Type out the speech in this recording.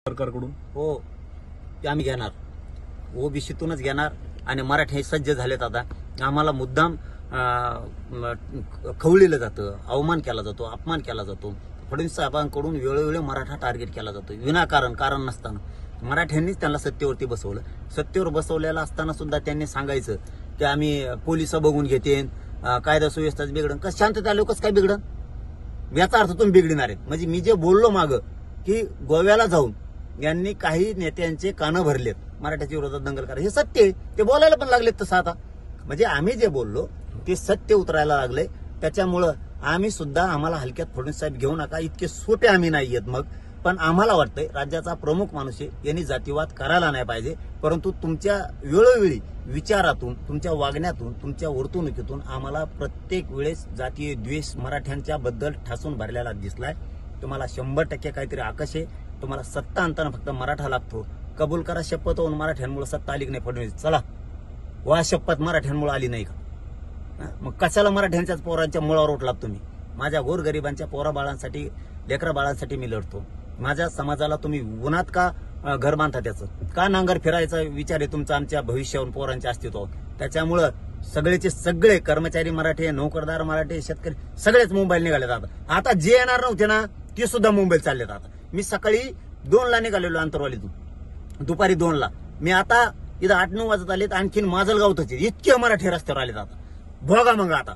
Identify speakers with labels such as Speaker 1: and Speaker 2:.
Speaker 1: सरकारकडून
Speaker 2: हो, ते आम्ही घेणार, ओबीसीतूनच घेणार. आणि मराठी सज्ज झालेत आता. आम्हाला मुद्दाम खवळलेलं जातं, अवमान केला जातो, अपमान केला जातो. फडणवीस साहेबांकडून वेळोवेळी मराठा टार्गेट केला जातो विनाकारण, कारण नसताना. मराठ्यांनीच त्यांना सत्तेवरती बसवलं. सत्तेवर बसवलेलं असताना सुद्धा त्यांनी सांगायचं की आम्ही पोलिस बघून घेतेन, कायदा सुव्यवस्थाच बिघडन. कसं शांतता लोकच काय बिघडन, याचा अर्थ तुम्ही बिघडणार आहेत. म्हणजे मी जे बोललो मागं की गोव्याला जाऊन यांनी काही नेत्यांचे कानं भरलेत मराठ्याच्या विरोधात दंगल करा, हे सत्य आहे. ते बोलायला पण लागलेत तसं आता. म्हणजे आम्ही जे बोललो ते सत्य उतरायला लागले. त्याच्यामुळं आम्ही सुद्धा, आम्हाला हलक्यात फडणवीस साहेब घेऊ नका, इतके सोपे आम्ही नाही आहेत. मग पण आम्हाला वाटतंय राज्याचा प्रमुख माणूस आहे, यांनी जातीवाद करायला नाही पाहिजे. परंतु तुमच्या वेळोवेळी विचारातून, तुमच्या वागण्यातून, तुमच्या वर्तणुकीतून आम्हाला प्रत्येक वेळेस जातीय द्वेष मराठ्यांच्या बद्दल ठासून भरलेला दिसलाय. तुम्हाला 100% काहीतरी आकश आहे. तुम्हाला सत्ता आणताना फक्त मराठा लागतो. कबूल करा शपथ होऊन, मराठ्यांमुळे सत्ता आली की नाही फडणवीस? चला वा, शपथ मराठ्यांमुळे आली नाही का? मग कशाला मराठ्यांच्याच पोरांच्या मुळावर उठलात तुम्ही? माझ्या गोरगरिबांच्या पोरा बाळांसाठी, लेकरा बाळांसाठी मी लढतो. माझ्या समाजाला तुम्ही उन्हात का घर बांधता? त्याचं का नांगर फिरायचा विचार आहे तुमचा आमच्या भविष्यावर, पोरांच्या अस्तित्वावर? त्याच्यामुळं सगळेचे सगळे कर्मचारी मराठी, नोकरदार मराठी, शेतकरी सगळेच मुंबईला निघाले जातात. आता जे येणार नव्हते ना ते सुद्धा मुंबईला चालले जातात. मी सकाळी 2ला निघालेलो आंतरवालीतून, दुपारी 2ला. मी आता इथं 8-9 वाजत आलेत, आणखीन माजलगाव तसे इतके मराठी रस्त्यावर आले जातात. बघा मग आता